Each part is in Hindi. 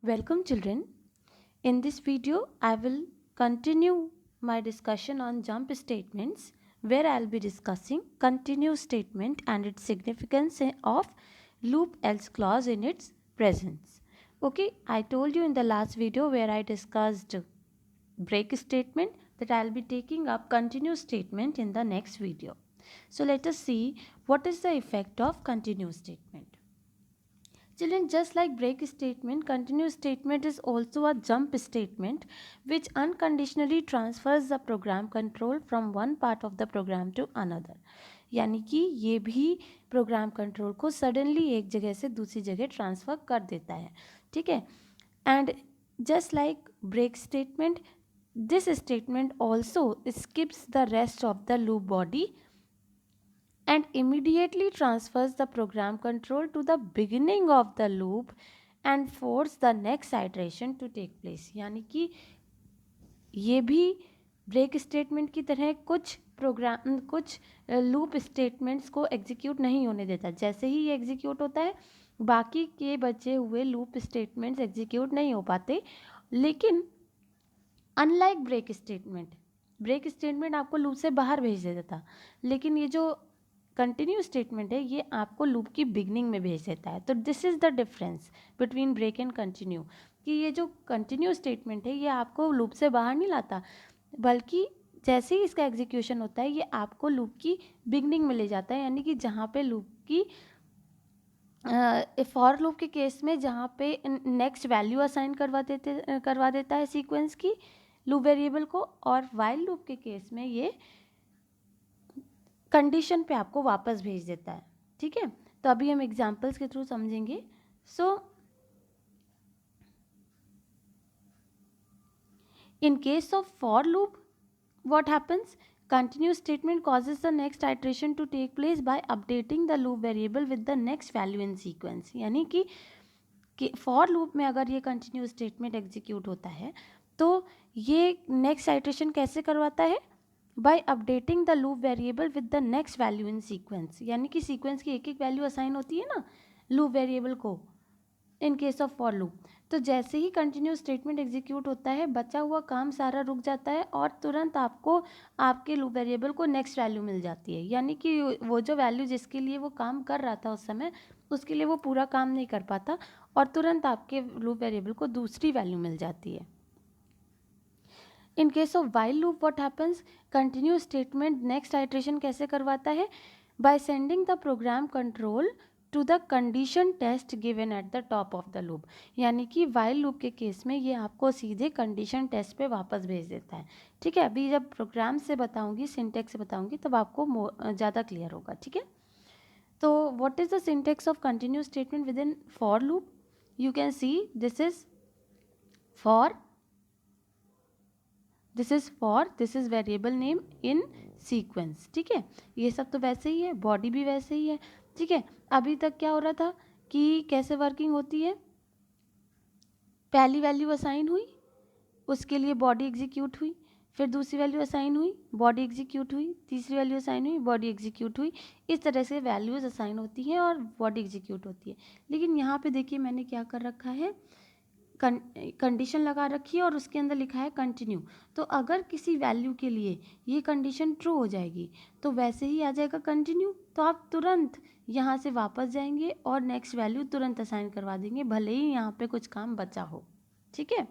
Welcome children. In this video, I will continue my discussion on jump statements where I will be discussing continue statement and its significance of loop else clause in its presence. Okay, I told you in the last video where I discussed break statement that I will be taking up continue statement in the next video. So let us see what is the effect of continue statement. Children, just like break statement, continue statement is also a jump statement which unconditionally transfers the program control from one part of the program to another. यानी कि ये भी प्रोग्राम कंट्रोल को सडनली एक जगह से दूसरी जगह ट्रांसफ़र कर देता है. ठीक है. And just like break statement, this statement also skips the rest of the loop body and immediately transfers the program control to the beginning of the loop and force the next iteration to take place. यानी कि ये भी ब्रेक स्टेटमेंट की तरह कुछ लूप स्टेटमेंट्स को एग्जीक्यूट नहीं होने देता. जैसे ही ये एग्जीक्यूट होता है बाकी के बचे हुए लूप स्टेटमेंट्स एग्जीक्यूट नहीं हो पाते. लेकिन अनलाइक ब्रेक स्टेटमेंट आपको लूप से बाहर भेज देता था, लेकिन ये जो कंटिन्यू स्टेटमेंट है ये आपको लूप की बिगनिंग में भेज देता है. तो this is the difference between break and continue, कि ये जो कंटिन्यू स्टेटमेंट है ये आपको लूप से बाहर नहीं लाता, बल्कि जैसे ही इसका एग्जीक्यूशन होता है ये आपको लूप की बिगनिंग में ले जाता है. यानी कि जहाँ पे लूप की फॉर लूप के केस में जहाँ पे नेक्स्ट वैल्यू असाइन करवा देता है सीक्वेंस की लूप वेरिएबल को, और वाइल लूप के केस में ये कंडीशन पे आपको वापस भेज देता है. ठीक है. तो अभी हम एग्जांपल्स के थ्रू समझेंगे. So in case of for loop what happens? Continue statement causes the next iteration to take place by updating the loop variable with the next value in sequence. यानी कि फॉर लूप में अगर ये कंटिन्यू स्टेटमेंट एग्जीक्यूट होता है तो ये नेक्स्ट आइटरेशन कैसे करवाता है? By updating the loop variable with the next value in sequence. यानी कि सीक्वेंस की एक एक वैल्यू असाइन होती है ना लूप वेरिएबल को इन केस ऑफ फॉर लूप. तो जैसे ही कंटिन्यू स्टेटमेंट एग्जीक्यूट होता है बचा हुआ काम सारा रुक जाता है और तुरंत आपको आपके लूप वेरिएबल को नेक्स्ट वैल्यू मिल जाती है. यानी कि वो जो वैल्यू जिसके लिए वो काम कर रहा था उस समय उसके लिए वो पूरा काम नहीं कर पाता और तुरंत आपके लूप वेरिएबल को दूसरी वैल्यू मिल जाती है. In case of while loop what happens? Continue statement next iteration कैसे करवाता है? By sending the program control to the condition test given at the top of the loop. यानी कि वाइल लूप के केस में ये आपको सीधे कंडीशन टेस्ट पे वापस भेज देता है. ठीक है. अभी जब प्रोग्राम से बताऊंगी, सिंटेक्स से बताऊंगी, तब आपको ज़्यादा क्लियर होगा. ठीक है. तो what is the syntax of continue statement within for loop? You can see this is for, this is variable name in sequence. ठीक है. ये सब तो वैसे ही है, बॉडी भी वैसे ही है. ठीक है. अभी तक क्या हो रहा था कि कैसे वर्किंग होती है? पहली वैल्यू असाइन हुई, उसके लिए बॉडी एग्जीक्यूट हुई, फिर दूसरी वैल्यू असाइन हुई, बॉडी एग्जीक्यूट हुई, तीसरी वैल्यू असाइन हुई, बॉडी एग्जीक्यूट हुई. इस तरह से वैल्यूज असाइन होती हैं और बॉडी एग्जीक्यूट होती है. लेकिन यहाँ पे देखिए मैंने क्या कर रखा है, कंडीशन लगा रखी है और उसके अंदर लिखा है कंटिन्यू. तो अगर किसी वैल्यू के लिए ये कंडीशन ट्रू हो जाएगी तो वैसे ही आ जाएगा कंटिन्यू. तो आप तुरंत यहाँ से वापस जाएंगे और नेक्स्ट वैल्यू तुरंत असाइन करवा देंगे, भले ही यहाँ पे कुछ काम बचा हो. ठीक है.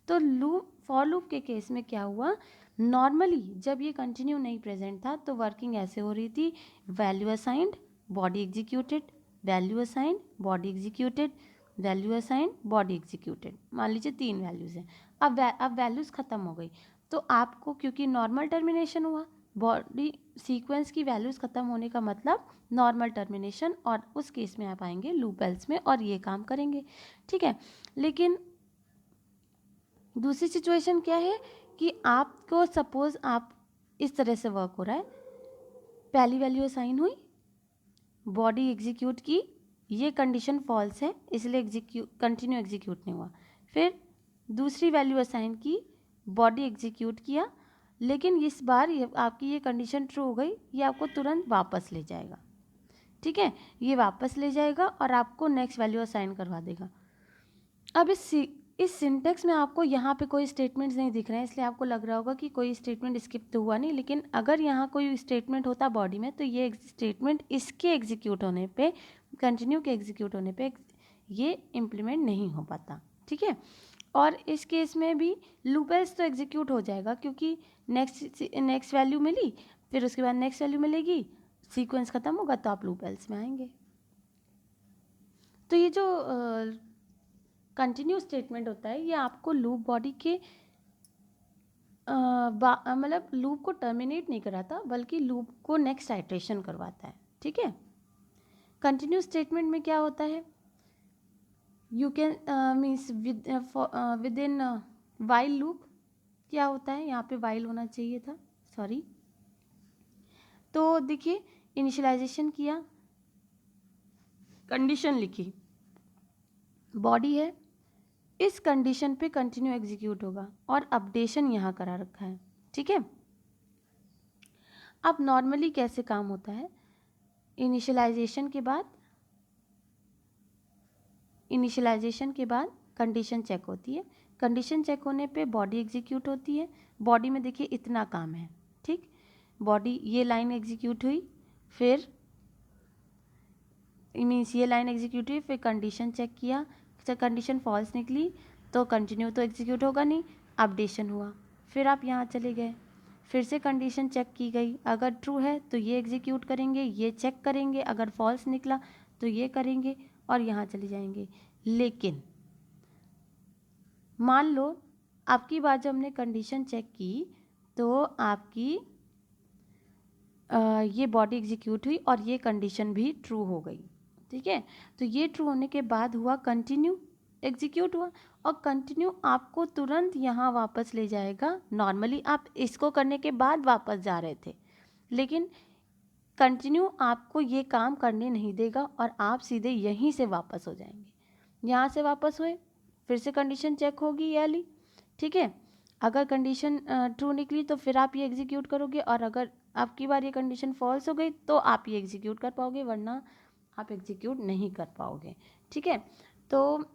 तो फॉर लूप के केस में क्या हुआ? नॉर्मली जब ये कंटिन्यू नहीं प्रेजेंट था तो वर्किंग ऐसे हो रही थी, value assigned, body executed, value assigned, body executed, value assign, body executed. मान लीजिए 3 वैल्यूज़ हैं. अब वैल्यूज़ ख़त्म हो गई तो आपको, क्योंकि नॉर्मल टर्मिनेशन हुआ, बॉडी सीक्वेंस की वैल्यूज़ ख़त्म होने का मतलब नॉर्मल टर्मिनेशन, और उस केस में आप आएंगे लूप एल्स में और ये काम करेंगे. ठीक है. लेकिन दूसरी सिचुएशन क्या है कि आपको सपोज आप इस तरह से वर्क हो रहा है, पहली वैल्यू असाइन हुई, बॉडी एग्जीक्यूट की, ये कंडीशन फॉल्स है इसलिए कंटिन्यू एग्जीक्यूट नहीं हुआ. फिर दूसरी वैल्यू असाइन की, बॉडी एग्जीक्यूट किया, लेकिन इस बार आपकी ये कंडीशन ट्रू हो गई, ये आपको तुरंत वापस ले जाएगा. ठीक है. ये वापस ले जाएगा और आपको नेक्स्ट वैल्यू असाइन करवा देगा. अब इस सिंटेक्स में आपको यहाँ पे कोई स्टेटमेंट्स नहीं दिख रहे हैं, इसलिए आपको लग रहा होगा कि कोई स्टेटमेंट स्किप तो हुआ नहीं, लेकिन अगर यहाँ कोई स्टेटमेंट होता बॉडी में तो ये स्टेटमेंट इसके एग्जीक्यूट होने पे, कंटिन्यू के एग्जीक्यूट होने पे ये इम्प्लीमेंट नहीं हो पाता, ठीक है। और इस केस में भी लूप एल्स तो एग्जीक्यूट हो जाएगा, क्योंकि नेक्स्ट वैल्यू मिली, फिर उसके बाद नेक्स्ट वैल्यू मिलेगी, सीक्वेंस खत्म होगा तो आप लूप एल्स में आएंगे। तो ये जो कंटिन्यू स्टेटमेंट होता है ये आपको लूप बॉडी के मतलब लूप को टर्मिनेट नहीं कराता, बल्कि लूप को नेक्स्ट आइट्रेशन करवाता है, ठीक है। कंटिन्यू स्टेटमेंट में क्या होता है, you can means with in while loop क्या होता है, यहाँ पे वाइल होना चाहिए था, सॉरी। तो देखिए इनिशियलाइजेशन किया, कंडीशन लिखी, बॉडी है, इस कंडीशन पे कंटिन्यू एग्जीक्यूट होगा और अपडेशन यहाँ करा रखा है, ठीक है। अब नॉर्मली कैसे काम होता है, इनिशियलाइजेशन के बाद कंडीशन चेक होती है, कंडीशन चेक होने पे बॉडी एग्जीक्यूट होती है। बॉडी में देखिए इतना काम है, ठीक। बॉडी ये लाइन एग्जीक्यूट हुई, फिर मीन्स ये लाइन एग्जीक्यूट हुई, फिर कंडीशन चेक किया, कंडीशन फॉल्स निकली तो कंटिन्यू तो एग्जीक्यूट होगा नहीं, अपडेशन हुआ, फिर आप यहाँ चले गए, फिर से कंडीशन चेक की गई, अगर ट्रू है तो ये एग्जीक्यूट करेंगे, ये चेक करेंगे, अगर फॉल्स निकला तो ये करेंगे और यहाँ चले जाएंगे। लेकिन मान लो आपकी बार जब हमने कंडीशन चेक की तो आपकी ये बॉडी एग्जीक्यूट हुई और ये कंडीशन भी ट्रू हो गई, ठीक है। तो ये ट्रू होने के बाद हुआ कंटिन्यू, एग्जीक्यूट हुआ, और कंटिन्यू आपको तुरंत यहाँ वापस ले जाएगा। नॉर्मली आप इसको करने के बाद वापस जा रहे थे, लेकिन कंटिन्यू आपको ये काम करने नहीं देगा और आप सीधे यहीं से वापस हो जाएंगे। यहाँ से वापस हुए, फिर से कंडीशन चेक होगी ये वाली, ठीक है। अगर कंडीशन ट्रू निकली तो फिर आप ये एग्जीक्यूट करोगे, और अगर आपकी बार ये कंडीशन फॉल्स हो गई तो आप ये एग्जीक्यूट कर पाओगे, वरना आप एग्जीक्यूट नहीं कर पाओगे, ठीक है। तो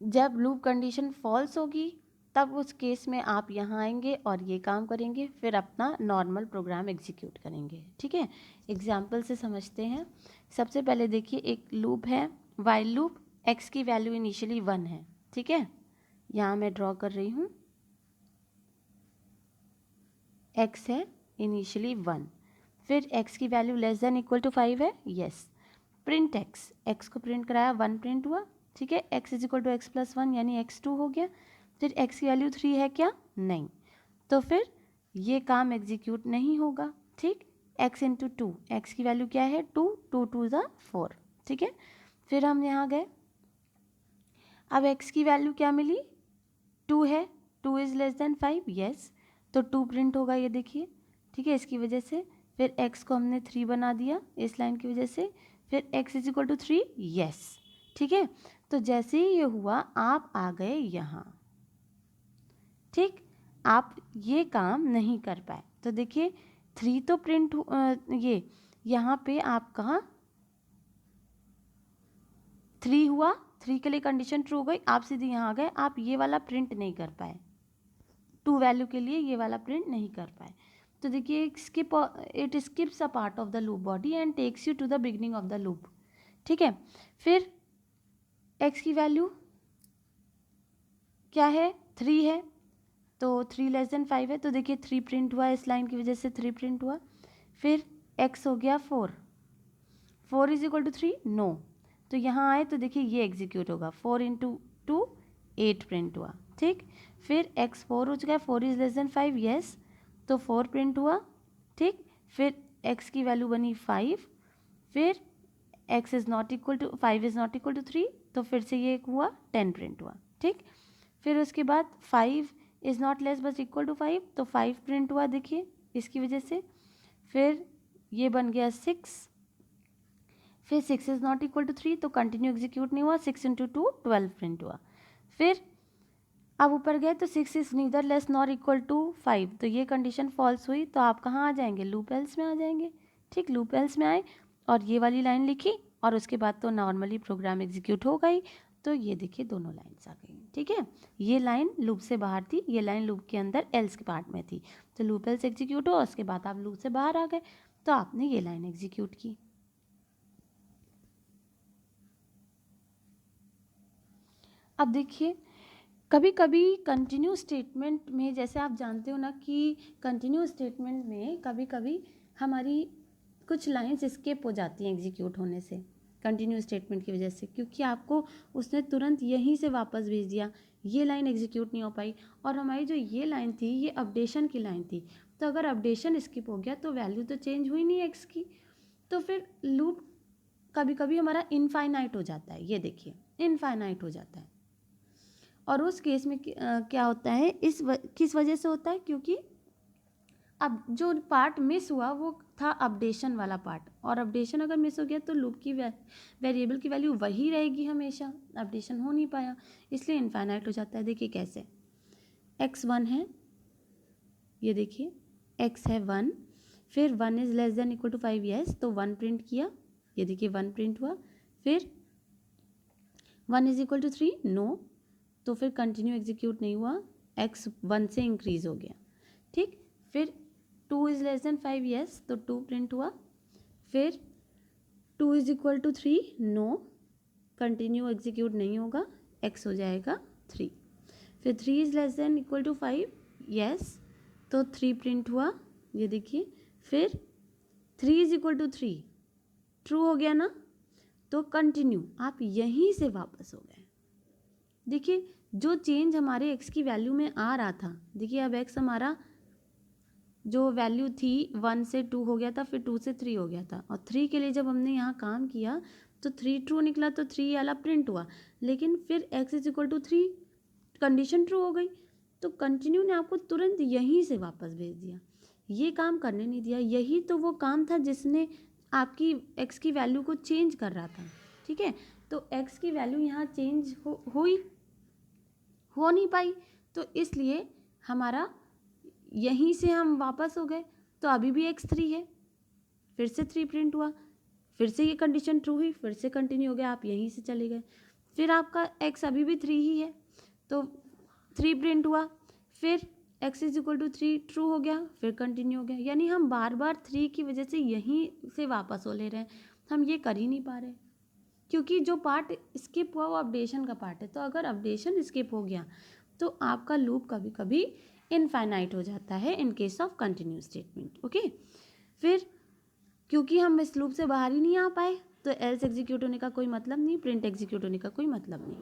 जब लूप कंडीशन फॉल्स होगी तब उस केस में आप यहाँ आएंगे और ये काम करेंगे, फिर अपना नॉर्मल प्रोग्राम एग्जीक्यूट करेंगे, ठीक है। एग्जाम्पल से समझते हैं। सबसे पहले देखिए एक लूप है वाइल लूप, x की वैल्यू इनिशियली 1 है, ठीक है। यहाँ मैं ड्रॉ कर रही हूँ, x है इनिशियली 1, फिर x की value less than equal to 5 है, यस। प्रिंट x को प्रिंट कराया, 1 प्रिंट हुआ, ठीक है। x is equal to x plus 1 यानी x2 हो गया। फिर x की वैल्यू 3 है क्या, नहीं, तो फिर ये काम एग्जीक्यूट नहीं होगा, ठीक। x इंटू 2, एक्स की वैल्यू क्या है 2, 2 2 ज़ा 4, ठीक है। फिर हम यहाँ गए, अब x की वैल्यू क्या मिली 2 है, 2 इज़ लेस देन 5, यस, तो 2 प्रिंट होगा, ये देखिए, ठीक है। इसकी वजह से फिर x को हमने 3 बना दिया इस लाइन की वजह से, फिर x is equal to 3, yes, ठीक है। तो जैसे ही ये हुआ आप आ गए यहाँ, ठीक। आप ये काम नहीं कर पाए, तो देखिए 3 तो प्रिंट ये यहाँ पे आपका 3 हुआ, 3 के लिए कंडीशन ट्रू हो गई, आप सीधे यहाँ आ गए, आप ये वाला प्रिंट नहीं कर पाए, 2 वैल्यू के लिए ये वाला प्रिंट नहीं कर पाए। तो देखिए it skips a part of the loop body and takes you to the beginning of the loop, ठीक है। फिर x की वैल्यू क्या है 3 है, तो 3 लेस देन 5 है, तो देखिए 3 प्रिंट हुआ, इस लाइन की वजह से 3 प्रिंट हुआ। फिर x हो गया 4, 4 इज इक्वल टू 3, नो, तो यहाँ आए तो देखिए ये एग्जीक्यूट होगा, 4 इंटू 2 8 प्रिंट हुआ, ठीक। फिर x 4 हो चुका है, 4 इज लेस देन 5, यस, तो 4 प्रिंट हुआ, ठीक। फिर x की वैल्यू बनी 5, फिर x is not equal to 5 is not equal to 3, तो फिर से ये हुआ 10 प्रिंट हुआ, ठीक। फिर उसके बाद 5 इज़ नॉट लेस बस इक्वल टू 5, तो 5 प्रिंट हुआ, देखिए इसकी वजह से। फिर ये बन गया 6, फिर 6 इज़ नॉट इक्वल टू 3, तो कंटिन्यू एग्जीक्यूट नहीं हुआ, 6 इंटू 2 12 प्रिंट हुआ। फिर अब ऊपर गए तो 6 is neither less nor equal to 5, तो ये कंडीशन फॉल्स हुई, तो आप कहाँ आ जाएंगे, लूप एल्स में आ जाएंगे, ठीक। लूप एल्स में आए और ये वाली लाइन लिखी और उसके बाद तो नॉर्मली प्रोग्राम एग्जीक्यूट हो गई, तो ये देखिए दोनों लाइन्स आ गई, ठीक है। ये लाइन लूप से बाहर थी, ये लाइन लूप के अंदर एल्स के पार्ट में थी। तो लूप एल्स एग्जीक्यूट हुआ, उसके बाद आप लूप से बाहर आ गए, तो आपने ये लाइन एग्जीक्यूट की। अब देखिए कभी कभी कंटिन्यू स्टेटमेंट में, जैसे आप जानते हो ना कि कंटिन्यू स्टेटमेंट में कभी कभी हमारी कुछ लाइंस स्किप हो जाती हैं एग्जीक्यूट होने से, कंटिन्यू स्टेटमेंट की वजह से, क्योंकि आपको उसने तुरंत यहीं से वापस भेज दिया, ये लाइन एग्जीक्यूट नहीं हो पाई। और हमारी जो ये लाइन थी ये अपडेशन की लाइन थी, तो अगर अपडेशन स्किप हो गया तो वैल्यू तो चेंज हुई नहीं एक्स की, तो फिर लूप कभी कभी हमारा इनफाइनाइट हो जाता है। ये देखिए इनफाइनाइट हो जाता है, और उस केस में क्या होता है, किस वजह से होता है, क्योंकि अब जो पार्ट मिस हुआ वो था अपडेशन वाला पार्ट, और अपडेशन अगर मिस हो गया तो लूप की वेरिएबल की वैल्यू वही रहेगी हमेशा, अपडेशन हो नहीं पाया, इसलिए इनफाइनाइट हो जाता है। देखिए कैसे, x 1 है, ये देखिए x है 1, फिर 1 is less than equal to 5, yes, तो 1 प्रिंट किया, ये देखिए 1 प्रिंट हुआ, फिर 1 इज इक्वल टू 3, नो, तो फिर कंटिन्यू एग्जीक्यूट नहीं हुआ, x 1 से इंक्रीज हो गया, ठीक। फिर 2 इज़ लेस देन 5, यस, तो 2 प्रिंट हुआ, फिर 2 is equal to 3, no, continue execute नहीं होगा, x हो जाएगा 3, फिर 3 is less than equal to 5, yes, तो 3 प्रिंट हुआ, ये देखिए, फिर 3 इज इक्वल टू 3, ट्रू हो गया ना, तो कंटिन्यू, आप यहीं से वापस हो गए। देखिए जो चेंज हमारे x की वैल्यू में आ रहा था, देखिए अब x हमारा जो वैल्यू थी 1 से 2 हो गया था, फिर 2 से 3 हो गया था, और 3 के लिए जब हमने यहाँ काम किया तो 3 ट्रू निकला, तो 3 वाला प्रिंट हुआ, लेकिन फिर x is equal to 3 condition true हो गई, तो कंटिन्यू ने आपको तुरंत यहीं से वापस भेज दिया, ये काम करने नहीं दिया। यही तो वो काम था जिसने आपकी x की वैल्यू को चेंज कर रहा था, ठीक है। तो x की वैल्यू यहाँ चेंज हो नहीं पाई, तो इसलिए हमारा यहीं से हम वापस हो गए, तो अभी भी x 3 है, फिर से 3 प्रिंट हुआ, फिर से ये कंडीशन ट्रू हुई, फिर से कंटिन्यू हो गया, आप यहीं से चले गए, फिर आपका x अभी भी 3 ही है, तो 3 प्रिंट हुआ, फिर x is equal to 3 true हो गया, फिर कंटिन्यू हो गया। यानी हम बार बार 3 की वजह से यहीं से वापस हो ले रहे हैं, हम ये कर ही नहीं पा रहे, क्योंकि जो पार्ट स्किप हुआ वो अपडेशन का पार्ट है। तो अगर अपडेशन स्किप हो गया तो आपका लूप कभी कभी इनफाइनाइट हो जाता है in case of continue statement, okay. फिर क्योंकि हम इस लूप से बाहर ही नहीं आ पाए, तो एल्स एग्जीक्यूट होने का कोई मतलब नहीं, प्रिंट एग्जीक्यूट होने का कोई मतलब नहीं,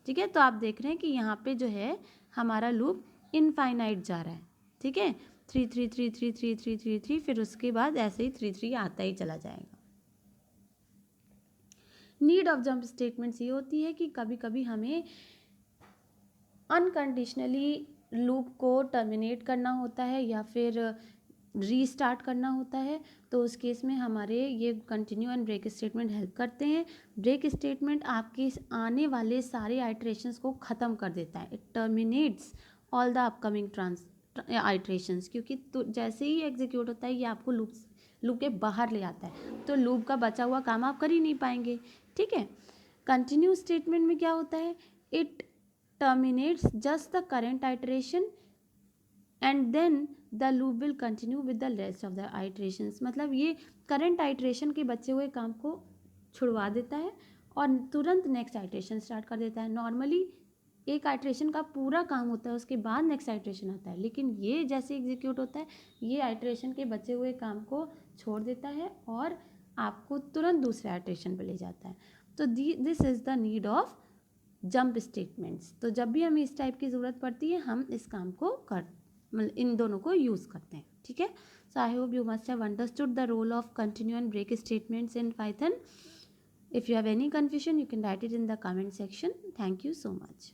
ठीक है। तो आप देख रहे हैं कि यहाँ पे जो है हमारा लूप इनफाइनाइट जा रहा है, ठीक है, 3 3 3 3 3 3 3 3, फिर उसके बाद ऐसे ही 3 3 आता ही चला जाएगा। नीड ऑफ जंप स्टेटमेंट्स ये होती है कि कभी कभी हमें अनकंडीशनली लूप को टर्मिनेट करना होता है या फिर रीस्टार्ट करना होता है, तो उस केस में हमारे ये continue and break statement help करते हैं। ब्रेक स्टेटमेंट आपके आने वाले सारे आइट्रेशंस को ख़त्म कर देता है, it terminates all the upcoming iterations, क्योंकि तो जैसे ही एग्जीक्यूट होता है ये आपको लूप के बाहर ले आता है, तो लूप का बचा हुआ काम आप कर ही नहीं पाएंगे, ठीक है। कंटिन्यू स्टेटमेंट में क्या होता है, it terminates just the current iteration and then the loop will continue with the rest of the iterations। मतलब ये current iteration के बचे हुए काम को छुड़वा देता है और तुरंत नेक्स्ट आइट्रेशन स्टार्ट कर देता है। नॉर्मली एक आइट्रेशन का पूरा काम होता है, उसके बाद नेक्स्ट आइट्रेशन आता है, लेकिन ये जैसे एग्जीक्यूट होता है ये आइट्रेशन के बचे हुए काम को छोड़ देता है और आपको तुरंत दूसरे आइट्रेशन पर ले जाता है। तो this is the need of jump statements. तो जब भी हमें इस टाइप की ज़रूरत पड़ती है हम इस काम को मतलब इन दोनों को यूज़ करते हैं, ठीक है। So I hope you must have understood the role of continue and break statements in Python. If you have any confusion you can write it in the comment section. Thank you so much.